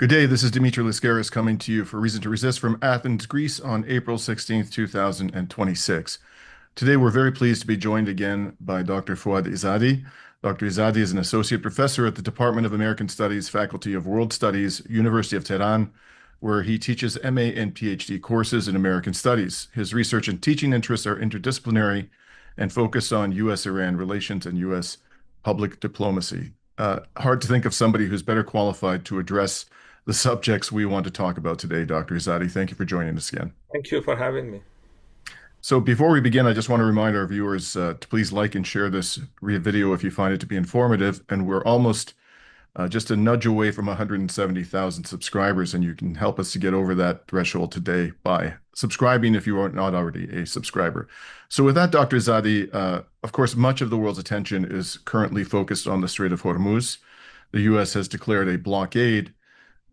Good day. This is Dimitri Lascaris coming to you for Reason to Resist from Athens, Greece on April 16th, 2026. Today, we're very pleased to be joined again by Dr. Foad Izadi. Dr. Izadi is an associate professor at the Department of American Studies, Faculty of World Studies, University of Tehran, where he teaches MA and PhD courses in American Studies. His research and teaching interests are interdisciplinary and focus on U.S.-Iran relations and U.S. public diplomacy. Hard to think of somebody who's better qualified to address the subjects we want to talk about today, Dr. Izadi. Thank you for joining us again. Thank you for having me. So before we begin, I just want to remind our viewers to please like and share this video if you find it to be informative. And we're almost just a nudge away from 170,000 subscribers, and you can help us to get over that threshold today by subscribing if you are not already a subscriber. So with that, Dr. Izadi, of course, much of the world's attention is currently focused on the Strait of Hormuz. The U.S. has declared a blockade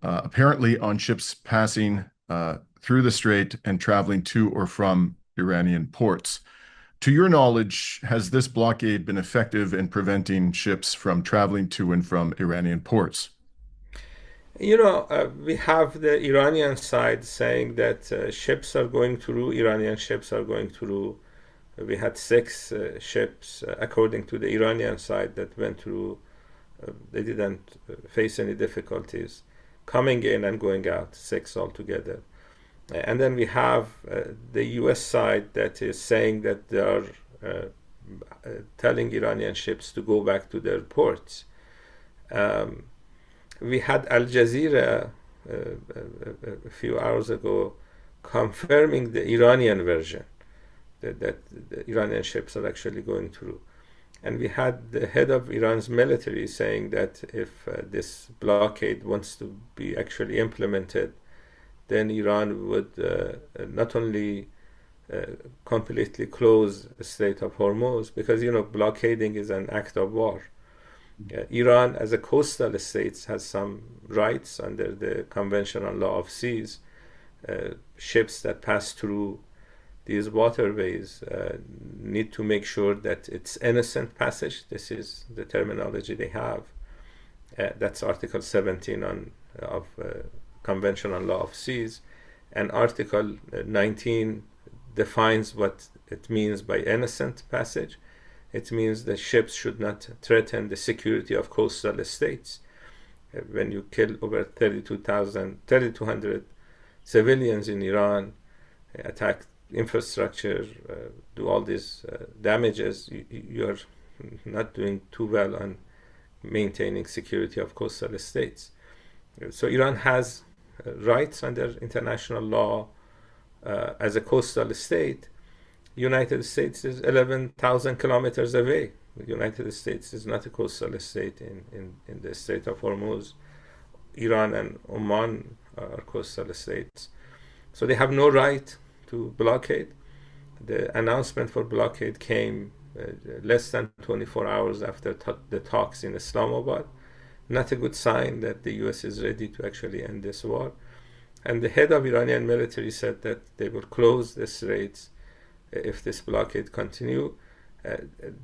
apparently on ships passing through the strait and traveling to or from Iranian ports. To your knowledge, has this blockade been effective in preventing ships from traveling to and from Iranian ports? We have the Iranian side saying that ships are going through, Iranian ships are going through. We had six ships, according to the Iranian side, that went through. They didn't face any difficulties coming in and going out, six altogether. And then we have the US side that is saying that they are telling Iranian ships to go back to their ports. We had Al Jazeera a few hours ago confirming the Iranian version that the Iranian ships are actually going through. And we had the head of Iran's military saying that if this blockade wants to be actually implemented, then Iran would not only completely close the Strait of Hormuz, because blockading is an act of war. Iran, as a coastal state, has some rights under the Convention on Law of Seas. Ships that pass through these waterways need to make sure that it's innocent passage. This is the terminology they have. That's Article 17 of Convention on Law of Seas. And Article 19 defines what it means by innocent passage. It means that ships should not threaten the security of coastal states. When you kill over 3,200 civilians in Iran, attack infrastructure, do all these damages, you're not doing too well on maintaining security of coastal states. So Iran has rights under international law as a coastal state. United States is 11,000 kilometers away. The United States is not a coastal state in the Strait of Hormuz. Iran and Oman are coastal states. So they have no right to blockade. The announcement for blockade came less than 24 hours after the talks in Islamabad. Not a good sign that the US is ready to actually end this war. And the head of Iranian military said that they will close the straits if this blockade continue.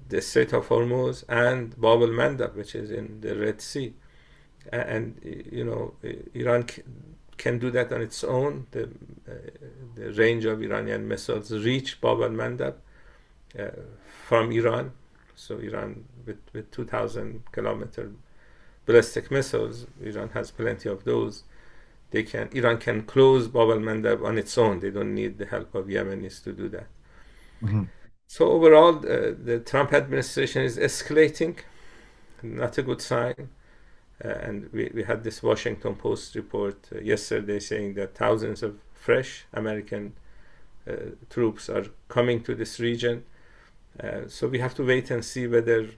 The Strait of Hormuz and Bab al-Mandab, which is in the Red Sea. And, Iran can do that on its own. The range of Iranian missiles reach Bab al-Mandab from Iran. So Iran, with 2,000 kilometer ballistic missiles, Iran has plenty of those. Iran can close Bab al-Mandab on its own. They don't need the help of Yemenis to do that. Mhm. So overall, the Trump administration is escalating. Not a good sign. And we had this Washington Post report yesterday saying that thousands of fresh American troops are coming to this region. So we have to wait and see whether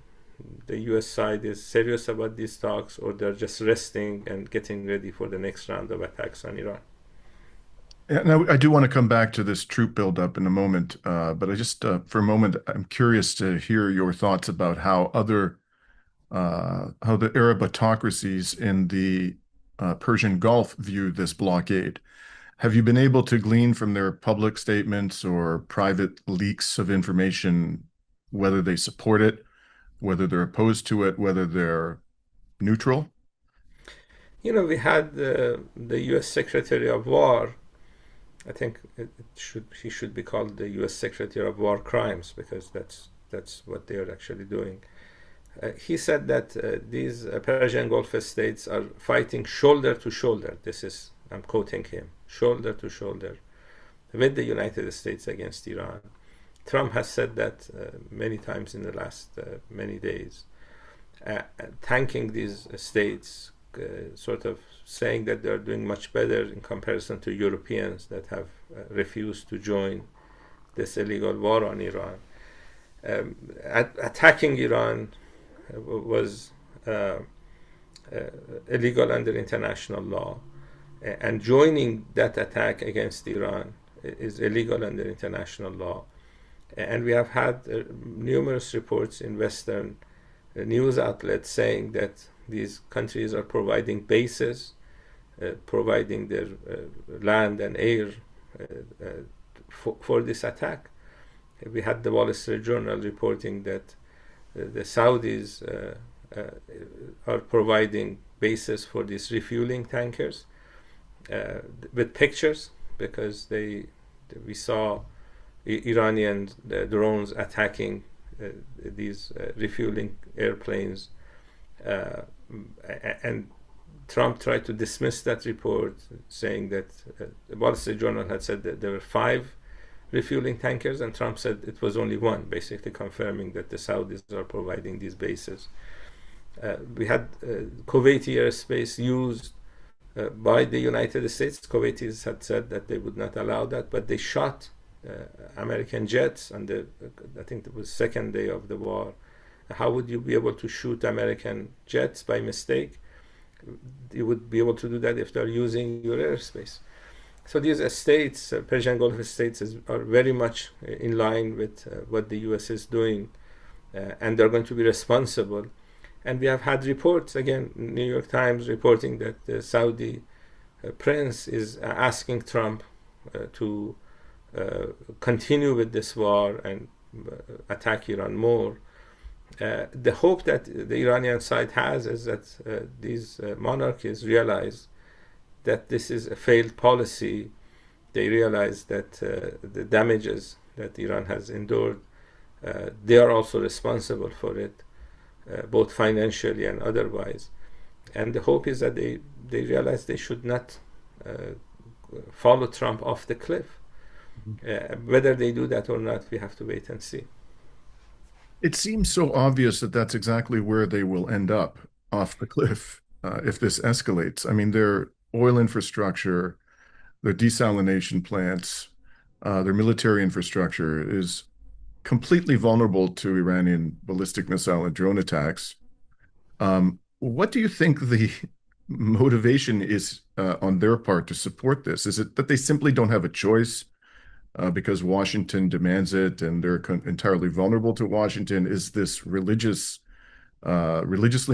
the US side is serious about these talks or they're just resting and getting ready for the next round of attacks on Iran. Yeah, now, I do want to come back to this troop buildup in a moment, but I just, for a moment, I'm curious to hear your thoughts about how the Arab autocracies in the Persian Gulf view this blockade. Have you been able to glean from their public statements or private leaks of information whether they support it, whether they're opposed to it, whether they're neutral? We had the U.S. Secretary of War. I think he should be called the U.S. Secretary of War Crimes, because that's what they are actually doing. He said that these Persian Gulf states are fighting shoulder to shoulder. I'm quoting him, shoulder to shoulder with the United States against Iran. Trump has said that many times in the last many days, thanking these states, sort of saying that they're doing much better in comparison to Europeans that have refused to join this illegal war on Iran. Attacking Iran was illegal under international law, and joining that attack against Iran is illegal under international law. And we have had numerous reports in Western news outlets saying that these countries are providing bases, providing their land and air for this attack. We had the Wall Street Journal reporting that the Saudis are providing bases for these refueling tankers with pictures, because we saw Iranian drones attacking these refueling airplanes, and Trump tried to dismiss that report, saying that the Wall Street Journal had said that there were 5 refueling tankers, and Trump said it was only 1, basically confirming that the Saudis are providing these bases. We had Kuwaiti airspace used by the United States. Kuwaitis had said that they would not allow that, but they shot American jets on I think it was second day of the war. How would you be able to shoot American jets by mistake? You would be able to do that if they're using your airspace. So these states, Persian Gulf states, are very much in line with what the U.S. is doing, and they're going to be responsible. And we have had reports, again, New York Times reporting that the Saudi prince is asking Trump to continue with this war and attack Iran more. The hope that the Iranian side has is that these monarchies realize that this is a failed policy. They realize that the damages that Iran has endured, they are also responsible for it, both financially and otherwise. And the hope is that they realize they should not follow Trump off the cliff. Whether they do that or not, we have to wait and see. It seems so obvious that that's exactly where they will end up, off the cliff, if this escalates. I mean, their oil infrastructure, their desalination plants, their military infrastructure is completely vulnerable to Iranian ballistic missile and drone attacks. What do you think the motivation is on their part to support this? Is it that they simply don't have a choice because Washington demands it and they're entirely vulnerable to Washington? Is this religiously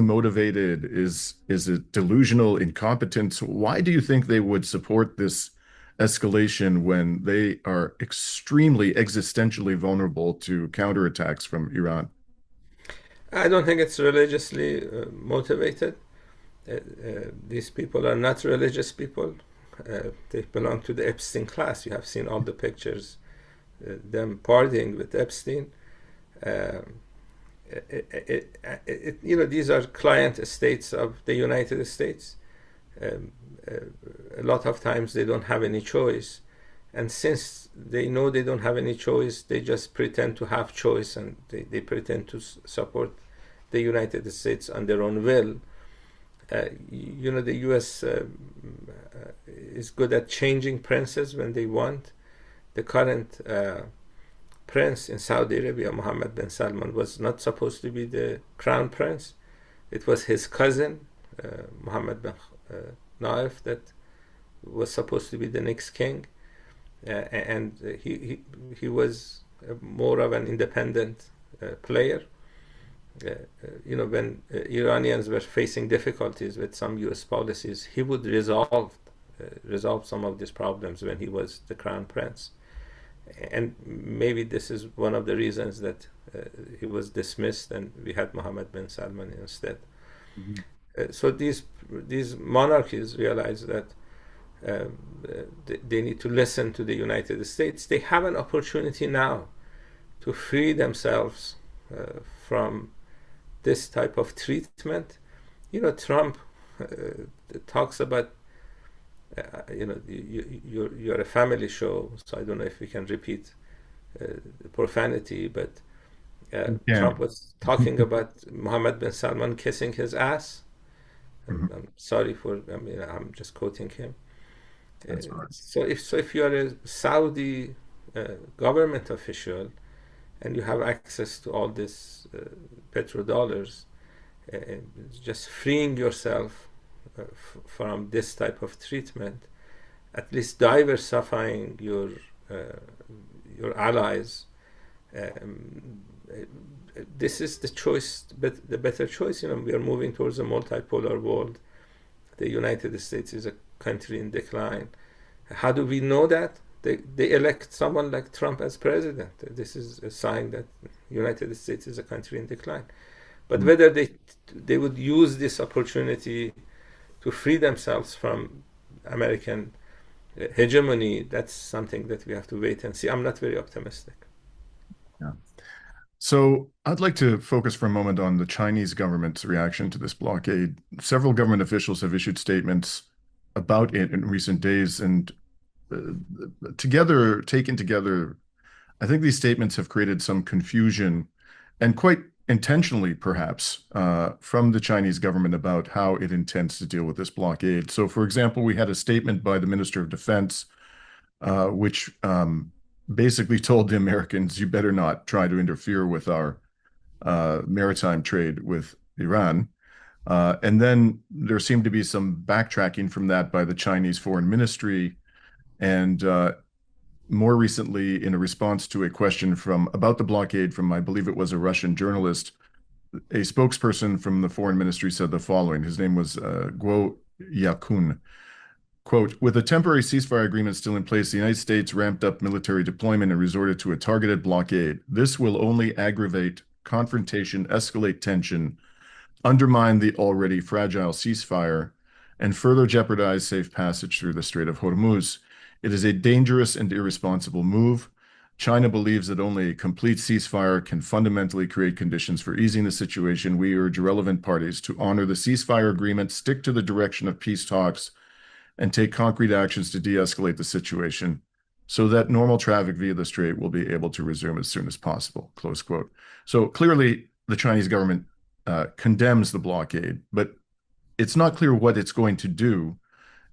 motivated? Is it delusional incompetence? Why do you think they would support this escalation when they are extremely existentially vulnerable to counterattacks from Iran? I don't think it's religiously motivated. These people are not religious people. They belong to the Epstein class. You have seen all the pictures, them partying with Epstein. These are client states of the United States. A lot of times they don't have any choice. And since they know they don't have any choice, they just pretend to have choice, and they pretend to support the United States on their own will. The U.S. Is good at changing princes when they want. The current prince in Saudi Arabia, Mohammed bin Salman, was not supposed to be the crown prince. It was his cousin, Mohammed bin Naif, that was supposed to be the next king. And he was more of an independent player. When Iranians were facing difficulties with some U.S. policies, he would resolve some of these problems when he was the crown prince. And maybe this is one of the reasons that he was dismissed and we had Mohammed bin Salman instead. Mhm. So these monarchies realize that they need to listen to the United States. They have an opportunity now to free themselves from this type of treatment. Trump talks about, you're a family show, so I don't know if we can repeat profanity, but Yeah. Trump was talking about Mohammed bin Salman kissing his ass. Mhm. I'm sorry for, I mean, I'm just quoting him. That's right. So if you are a Saudi government official and you have access to all this petrodollars, uh, just freeing yourself from this type of treatment, at least diversifying uh, your allies. Um, this is the choice, but the better choice. We are moving towards a multipolar world. The United States is a country in decline. How do we know that? They elect someone like Trump as president. This is a sign that the United States is a country in decline. But Mhm. whether they would use this opportunity to free themselves from American hegemony, that's something that we have to wait and see. I'm not very optimistic. Yeah. So I'd like to focus for a moment on the Chinese government's reaction to this blockade. Several government officials have issued statements about it in recent days, and taken together, I think these statements have created some confusion, and quite intentionally, perhaps, from the Chinese government about how it intends to deal with this blockade. So, for example, we had a statement by the Minister of Defense, which basically told the Americans, you better not try to interfere with our maritime trade with Iran. And then there seemed to be some backtracking from that by the Chinese Foreign Ministry. And more recently, in a response to a question from about the blockade from, I believe it was a Russian journalist, a spokesperson from the foreign ministry said the following. His name was Guo Yakun. Quote, with a temporary ceasefire agreement still in place, the United States ramped up military deployment and resorted to a targeted blockade. This will only aggravate confrontation, escalate tension, undermine the already fragile ceasefire, and further jeopardize safe passage through the Strait of Hormuz. It is a dangerous and irresponsible move. China believes that only a complete ceasefire can fundamentally create conditions for easing the situation. We urge relevant parties to honor the ceasefire agreement, stick to the direction of peace talks, and take concrete actions to de-escalate the situation so that normal traffic via the strait will be able to resume as soon as possible, close quote. So clearly, the Chinese government condemns the blockade, but it's not clear what it's going to do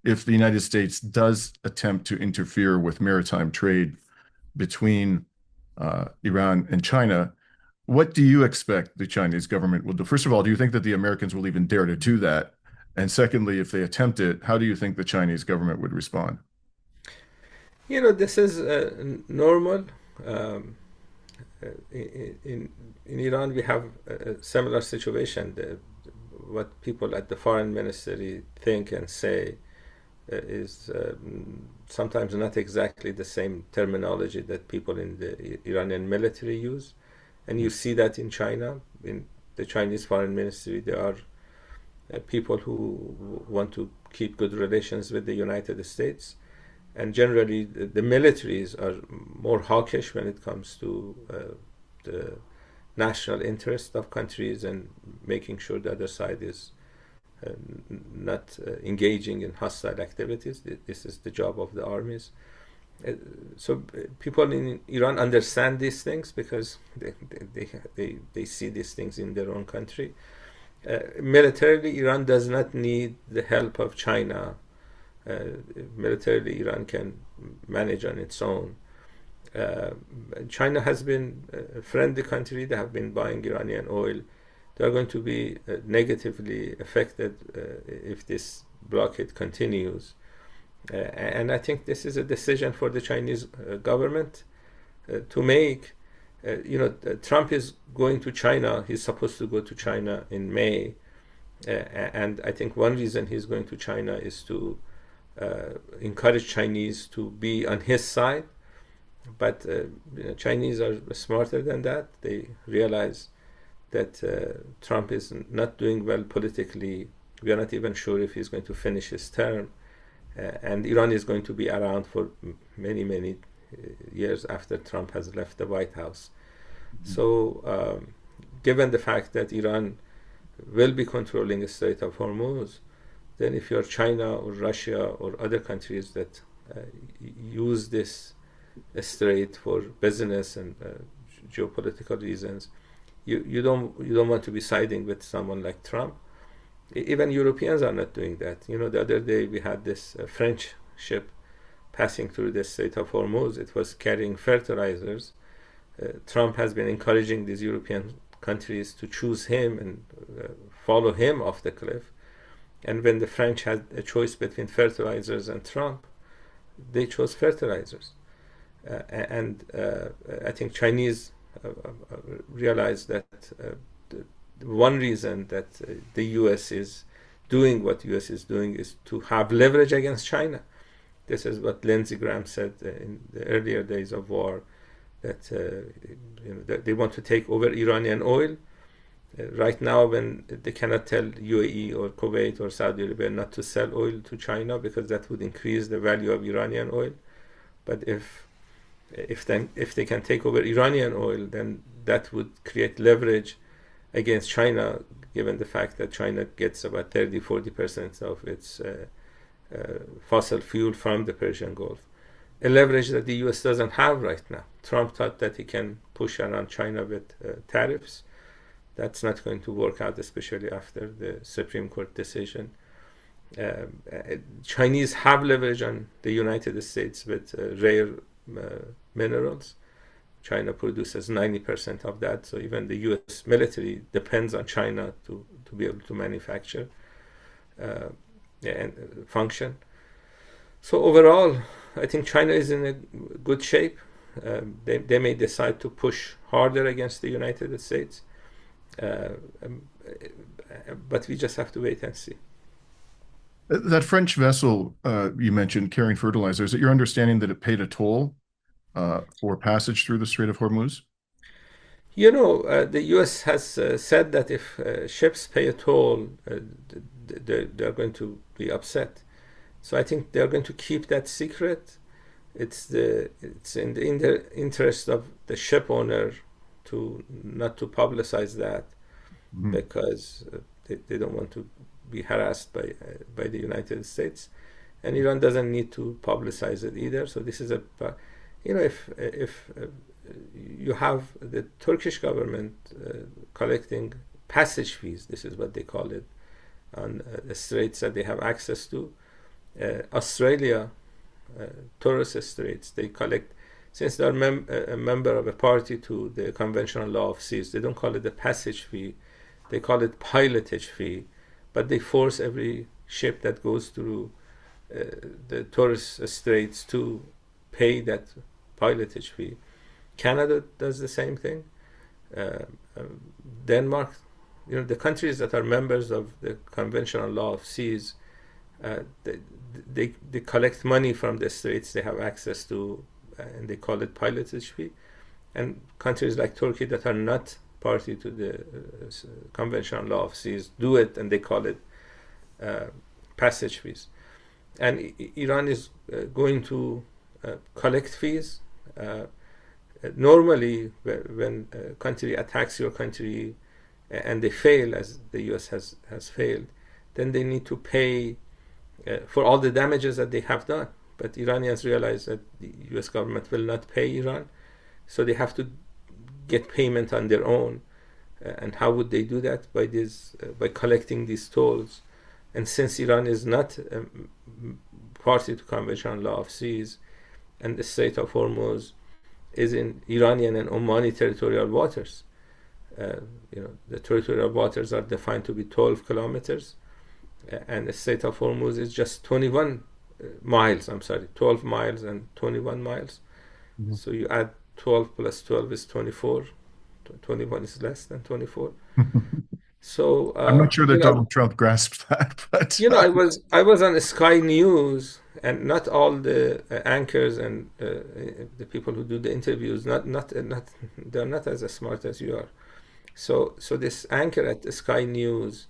if the United States does attempt to interfere with maritime trade between Iran and China. What do you expect the Chinese government will do? First of all, do you think that the Americans will even dare to do that? And secondly, if they attempt it, how do you think the Chinese government would respond? This is normal. Um, in Iran, we have a similar situation. What people at the foreign ministry think and say is sometimes not exactly the same terminology that people in the Iranian military use. And you see that in China, in the Chinese foreign ministry, there are people who want to keep good relations with the United States. And generally, the militaries are more hawkish when it comes to the national interest of countries and making sure the other side is uh, not engaging in hostile activities. This is the job of the armies. Uh, so people in Iran understand these things because they see these things in their own country. Militarily, Iran does not need the help of China. Uh, Militarily, Iran can manage on its own. Uh, China has been a friendly country. They have been buying Iranian oil. They are going to be negatively affected if this blockade continues. And I think this is a decision for the Chinese government to make. Trump is going to China. He's supposed to go to China in May. And I think one reason he's going to China is to encourage Chinese to be on his side. But Chinese are smarter than that. They realize that Trump is not doing well politically We are not even sure if he's going to finish his term. And Iran is going to be around for many, many years after Trump has left the White House. So, given the fact that Iran will be controlling the Strait of Hormuz, then if you're China or Russia or other countries that use this strait for business and geopolitical reasons, you don't want to be siding with someone like Trump. Even Europeans are not doing that. The other day we had this French ship passing through the Strait of Hormuz. It was carrying fertilizers. Trump has been encouraging these European countries to choose him and follow him off the cliff. And when the French had a choice between fertilizers and Trump, they chose fertilizers. And I think Chinese realized that the one reason that the U.S. is doing what U.S. is doing is to have leverage against China. This is what Lindsey Graham said in the earlier days of war, that that they want to take over Iranian oil. Right now, when they cannot tell UAE or Kuwait or Saudi Arabia not to sell oil to China because that would increase the value of Iranian oil. But if they can take over Iranian oil, then that would create leverage against China, given the fact that China gets about 30-40% of its fossil fuel from the Persian Gulf. A leverage that the US doesn't have right now. Trump thought that he can push around China with tariffs. That's not going to work out, especially after the Supreme Court decision. Chinese have leverage on the United States with rare minerals. China produces 90% of that, so even the US military depends on China to be able to manufacture and function. So overall, I think China is in a good shape. They may decide to push harder against the United States, but we just have to wait and see. That French vessel you mentioned carrying fertilizer, is it your understanding that it paid a toll for passage through the Strait of Hormuz? The U.S. has said that if ships pay a toll, they're going to be upset. So I think they're going to keep that secret. It's in the interest of the ship owner to not to publicize that, because they don't want to be harassed by the United States, and Iran doesn't need to publicize it either. So this is if you have the Turkish government collecting passage fees, this is what they call it, on the straits that they have access to. Australia, Torres Straits, they collect, since they're a member of a party to the Conventional Law of Seas, they don't call it the passage fee, they call it pilotage fee, but they force every ship that goes through the Torres Straits to pay that pilotage fee. Canada does the same thing. Denmark, the countries that are members of the Conventional Law of Seas, they collect money from the straits they have access to, and they call it pilotage fee. And countries like Turkey that are not party to the Conventional Law of Seas do it, and they call it passage fees. And Iran is going to collect fees. Normally, when a country attacks your country and they fail, as the US has failed, then they need to pay for all the damages that they have done. But Iranians realize that the US government will not pay Iran, so they have to get payment on their own. And how would they do that? By collecting these tolls. And since Iran is not party to Conventional Law of Seas, and the Strait of Hormuz is in Iranian and Omani territorial waters, the territorial waters are defined to be 12 kilometers, and the Strait of Hormuz is just 12 miles and 21 miles. Mm-hmm. So you add 12 plus 12 is 24. 21 is less than 24. So I'm not sure that Donald Trump grasped that, but I was on Sky News, and not all the anchors and the people who do the interviews, they're not as smart as you are. So this anchor at Sky News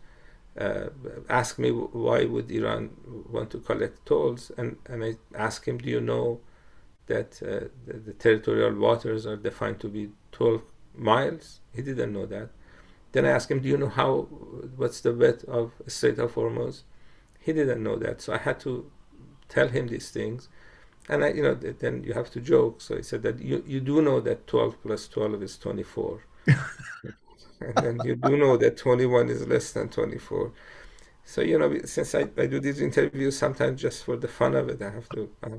uh, asked me why would Iran want to collect tolls, and I asked him, do you know that the territorial waters are defined to be 12 miles? He didn't know that. Then I asked him, do you know what's the width of Strait of Hormuz? He didn't know that. So I had to tell him these things. And then you have to joke. So he said that you do know that 12 plus 12 is 24. And then you do know that 21 is less than 24. So, since I do these interviews sometimes just for the fun of it, I have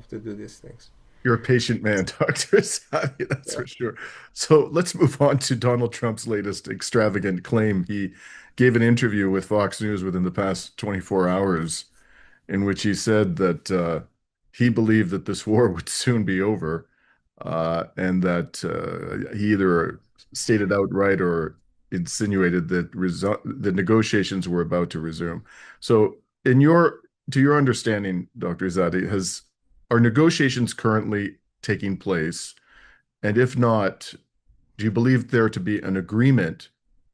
to do these things. You're a patient man, Dr. Izadi, that's Yeah. for sure. So let's move on to Donald Trump's latest extravagant claim. He gave an interview with Fox News within the past 24 hours in which he said that he believed that this war would soon be over, and that he either stated outright or insinuated that the negotiations were about to resume. So, to your understanding, Dr. Izadi, are negotiations currently taking place? And if not, do you believe there to be an agreement,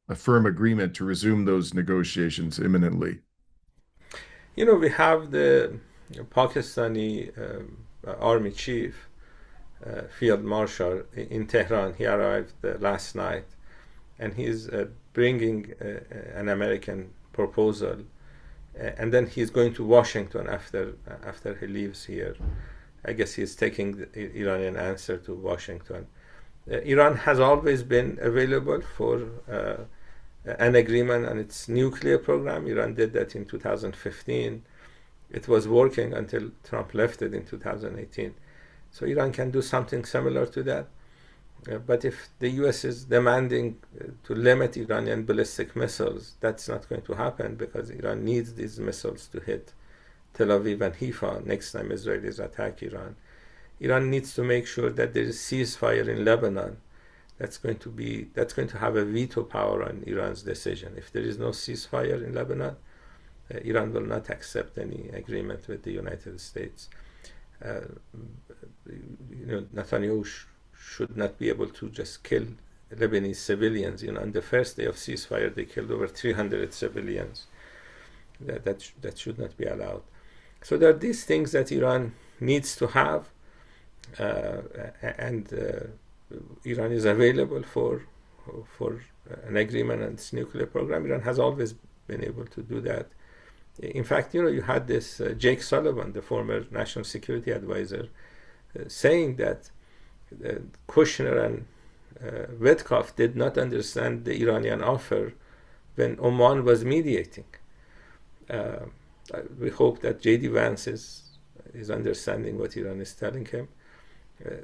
a firm agreement to resume those negotiations imminently? We have the Pakistani army chief, Field Marshal in Tehran. He arrived last night, and he's bringing an American proposal, and then he's going to Washington after he leaves here. I guess he's taking the Iranian answer to Washington. Iran has always been available for an agreement on its nuclear program. Iran did that in 2015. It was working until Trump left it in 2018. So Iran can do something similar to that. But if the US is demanding to limit Iranian ballistic missiles, that's not going to happen because Iran needs these missiles to hit Tel Aviv and Haifa next time Israelis attack Iran. Iran needs to make sure that there is ceasefire in Lebanon. That's going to have a veto power on Iran's decision. If there is no ceasefire in Lebanon, Iran will not accept any agreement with the United States. Uh, Netanyahu should not be able to just kill Lebanese civilians. On the first day of ceasefire, they killed over 300 civilians. That should not be allowed. So there are these things that Iran needs to have, uh, and Iran is available for an agreement on its nuclear program. Iran has always been able to do that. In fact, you had this Jake Sullivan, the former national security advisor, saying that Kushner and Witkoff did not understand the Iranian offer when Oman was mediating. Uh, we hope that J.D. Vance is understanding what Iran is telling him.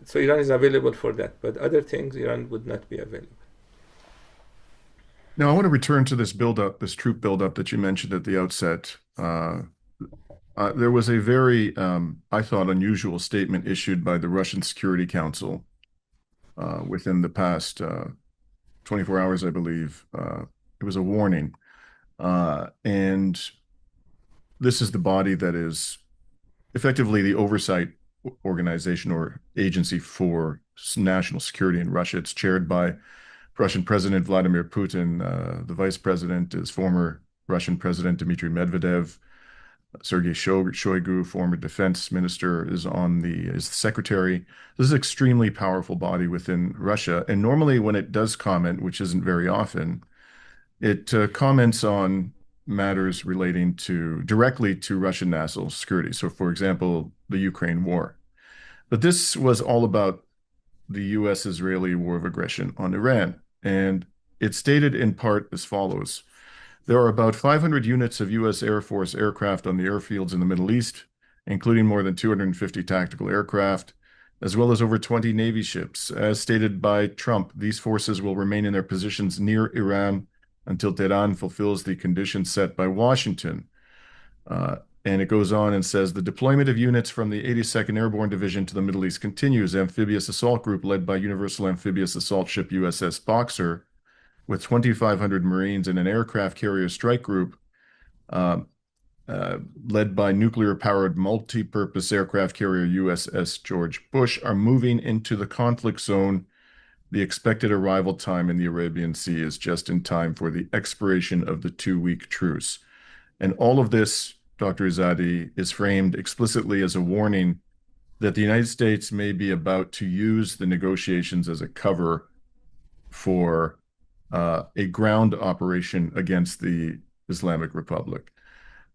So Iran is available for that, but other things Iran would not be available. Now, I want to return to this buildup, this troop buildup that you mentioned at the outset. There was a very, I thought, unusual statement issued by the Russian Security Council within the past 24 hours, I believe. It was a warning. And this is the body that is effectively the oversight organization or agency for national security in Russia. It's chaired by Russian President Vladimir Putin. The vice president is former Russian President Dmitry Medvedev. Sergei Shoigu, former defense minister, is the secretary. This is an extremely powerful body within Russia. And normally when it does comment, which isn't very often, it comments on matters relating directly to Russian national security. So, for example, the Ukraine war. But this was all about the U.S.-Israeli war of aggression on Iran. And it stated in part as follows. There are about 500 units of U.S. Air Force aircraft on the airfields in the Middle East, including more than 250 tactical aircraft, as well as over 20 Navy ships. As stated by Trump, these forces will remain in their positions near Iran until Tehran fulfills the conditions set by Washington. And it goes on and says the deployment of units from the 82nd Airborne Division to the Middle East continues. Amphibious assault group led by Universal Amphibious Assault Ship USS Boxer, with 2,500 Marines and an aircraft carrier strike group uh, led by nuclear-powered multi-purpose aircraft carrier USS George Bush, are moving into the conflict zone. The expected arrival time in the Arabian Sea is just in time for the expiration of the 2-week truce. And all of this, Dr. Izadi, is framed explicitly as a warning that the United States may be about to use the negotiations as a cover for a ground operation against the Islamic Republic.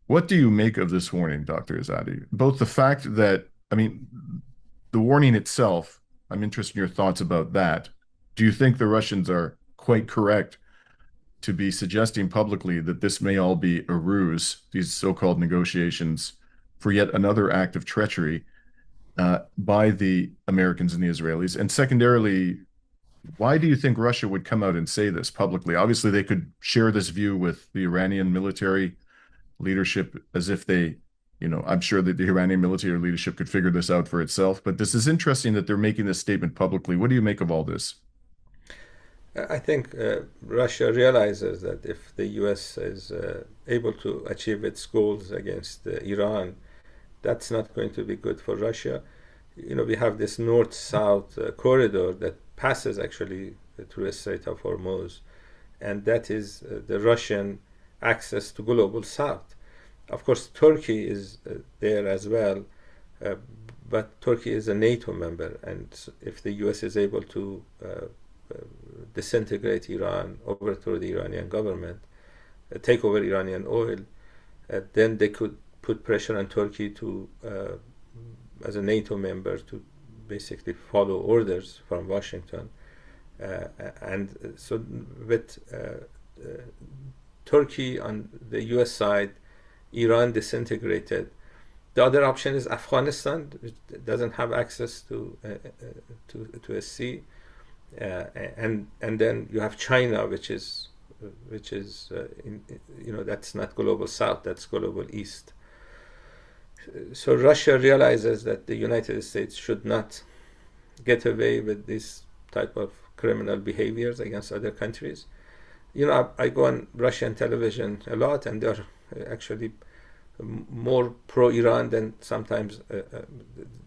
What do you make of this warning, Dr. Izadi? Both the fact that, I mean, the warning itself, I'm interested in your thoughts about that. Do you think the Russians are quite correct to be suggesting publicly that this may all be a ruse, these so-called negotiations, for yet another act of treachery by the Americans and the Israelis? And secondarily, why do you think Russia would come out and say this publicly? Obviously, they could share this view with the Iranian military leadership as if they, I'm sure that the Iranian military leadership could figure this out for itself. But this is interesting that they're making this statement publicly. What do you make of all this? I think Russia realizes that if the U.S. is able to achieve its goals against Iran, that's not going to be good for Russia. We have this north-south corridor that passes actually through the Strait of Hormuz, and that is the Russian access to global south. Of course, Turkey is there as well, uh, but Turkey is a NATO member, and if the U.S. is able to disintegrate Iran, overthrow the Iranian government, take over Iranian oil, then they could put pressure on Turkey to, as a NATO member, to basically follow orders from Washington. And so with Turkey on the U.S. side, Iran disintegrated. The other option is Afghanistan, which doesn't have access to a sea, and then you have China, which is that's not global south, that's global east. So Russia realizes that the United States should not get away with this type of criminal behaviors against other countries. I go on Russian television a lot, and they're actually more pro-Iran than sometimes.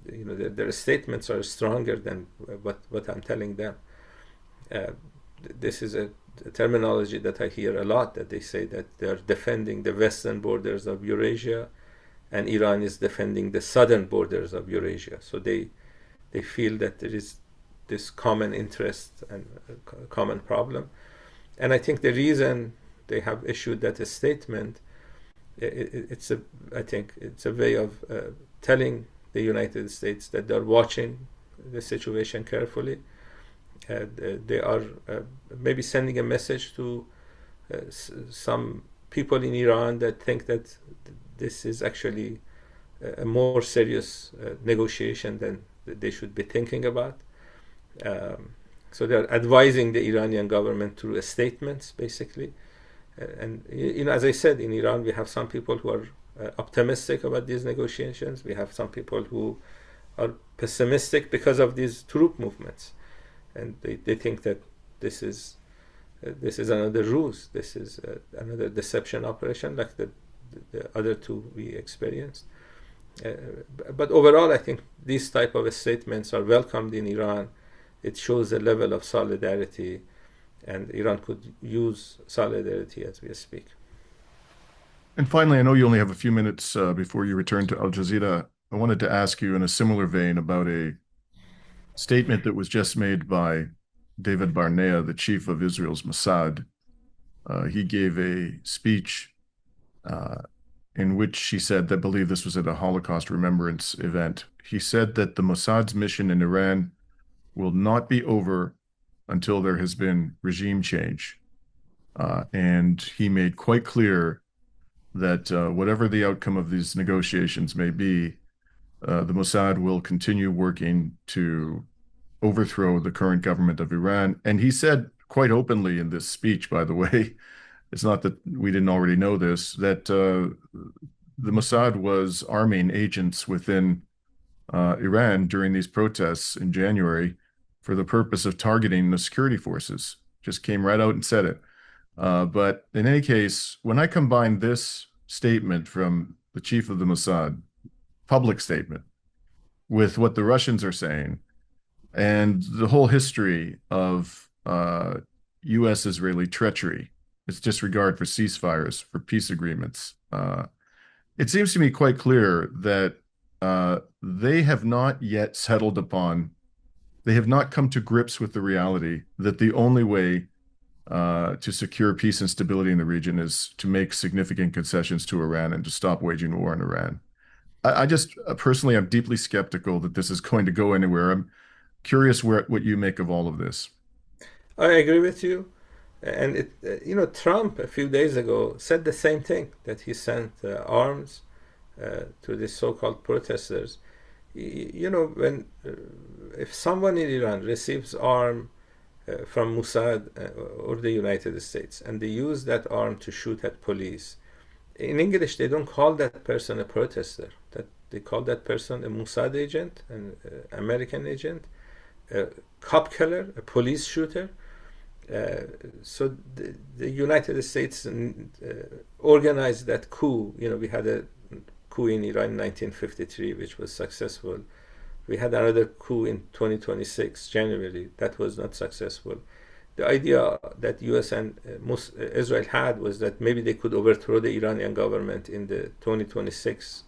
Their statements are stronger than what I'm telling them. Uh, this is a terminology that I hear a lot, that they say that they're defending the western borders of Eurasia, and Iran is defending the southern borders of Eurasia. So they feel that there is this common interest and common problem. And I think the reason they have issued that statement, I think it's a way of telling the United States that they're watching the situation carefully. They are maybe sending a message to some people in Iran that think that this is actually a more serious negotiation than they should be thinking about. So they're advising the Iranian government through statements, basically. And as I said, in Iran we have some people who are optimistic about these negotiations. We have some people who are pessimistic because of these troop movements, and they think that this is another ruse. This is another deception operation, like the other two we experienced. Uh, but overall, I think these type of statements are welcomed in Iran. It shows a level of solidarity, and Iran could use solidarity as we speak. And finally, I know you only have a few minutes before you return to Al Jazeera. I wanted to ask you in a similar vein about a statement that was just made by David Barnea, the chief of Israel's Mossad. He gave a speech uh, in which he said that, I believe this was at a Holocaust remembrance event. He said that the Mossad's mission in Iran will not be over until there has been regime change. And he made quite clear that whatever the outcome of these negotiations may be, the Mossad will continue working to overthrow the current government of Iran. And he said quite openly in this speech, by the way, it's not that we didn't already know this, that the Mossad was arming agents within Iran during these protests in January for the purpose of targeting the security forces. Just came right out and said it. But in any case, when I combine this statement from the chief of the Mossad, public statement, with what the Russians are saying, and the whole history of U.S.-Israeli treachery, its disregard for ceasefires, for peace agreements. It seems to me quite clear that they have not yet settled upon, they have not come to grips with the reality that the only way to secure peace and stability in the region is to make significant concessions to Iran and to stop waging war in Iran. I just personally, I'm deeply skeptical that this is going to go anywhere. I'm curious what you make of all of this. I agree with you. And Trump a few days ago said the same thing, that he sent arms to the so-called protesters. When if someone in Iran receives arm from Mossad or the United States, and they use that arm to shoot at police, in English they don't call that person a protester. That they call that person a Mossad agent, an American agent, a cop killer, a police shooter. So the United States organized that coup. We had a coup in Iran in 1953, which was successful. We had another coup in 2026, January, that was not successful. The idea that US and Israel had was that maybe they could overthrow the Iranian government in the 2026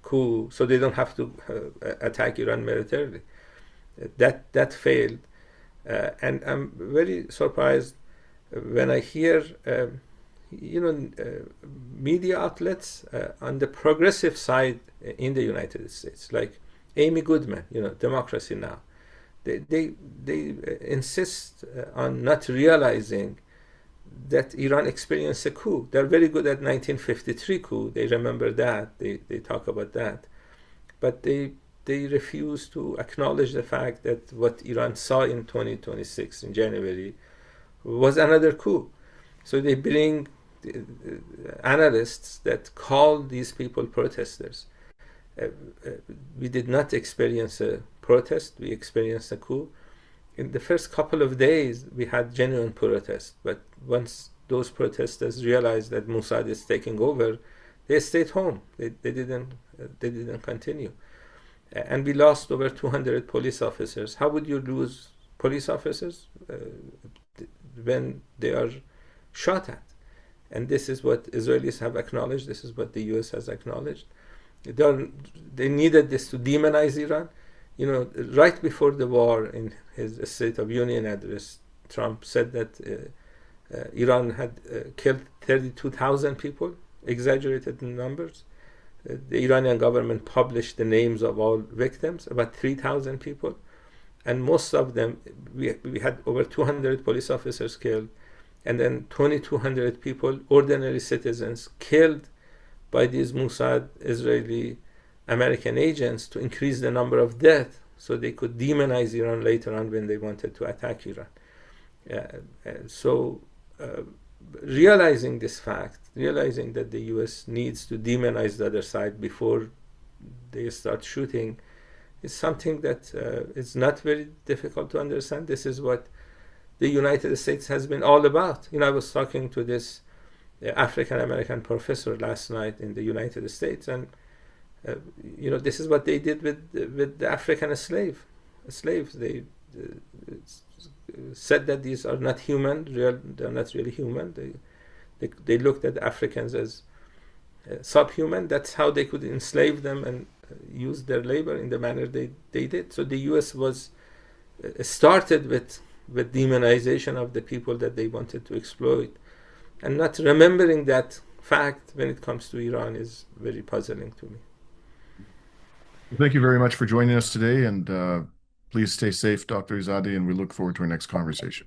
coup, so they don't have to attack Iran militarily. That failed. And I'm very surprised when I hear, media outlets on the progressive side in the United States, like Amy Goodman, Democracy Now. They insist on not realizing that Iran experienced a coup. They're very good at 1953 coup. They remember that. They talk about that, but they refuse to acknowledge the fact that what Iran saw in 2026 in January was another coup. So they bring analysts that call these people protesters. Uh, uh, we did not experience a protest, we experienced a coup. In the first couple of days, we had genuine protests, but once those protesters realized that Mossad is taking over, they stayed home. They didn't continue. And we lost over 200 police officers. How would you lose police officers when they are shot at? And this is what Israelis have acknowledged. This is what the US has acknowledged. They needed this to demonize Iran. Right before the war, in his State of Union address, Trump said that Iran had killed 32,000 people, exaggerated numbers. The Iranian government published the names of all victims, about 3,000 people, and most of them, we had over 200 police officers killed, and then 2,200 people, ordinary citizens, killed by these Mossad Israeli American agents to increase the number of deaths so they could demonize Iran later on when they wanted to attack Iran. So realizing this fact, realizing that the US needs to demonize the other side before they start shooting, is something that is not very difficult to understand. This is what the United States has been all about. I was talking to this African American professor last night in the United States, and this is what they did with the African slaves. They said that these are not human. They're not really human. They looked at Africans as subhuman. That's how they could enslave them and use their labor in the manner they did. So the U.S. was started with demonization of the people that they wanted to exploit, and not remembering that fact when it comes to Iran is very puzzling to me. Thank you very much for joining us today, and please stay safe, Dr. Izadi, and we look forward to our next conversation.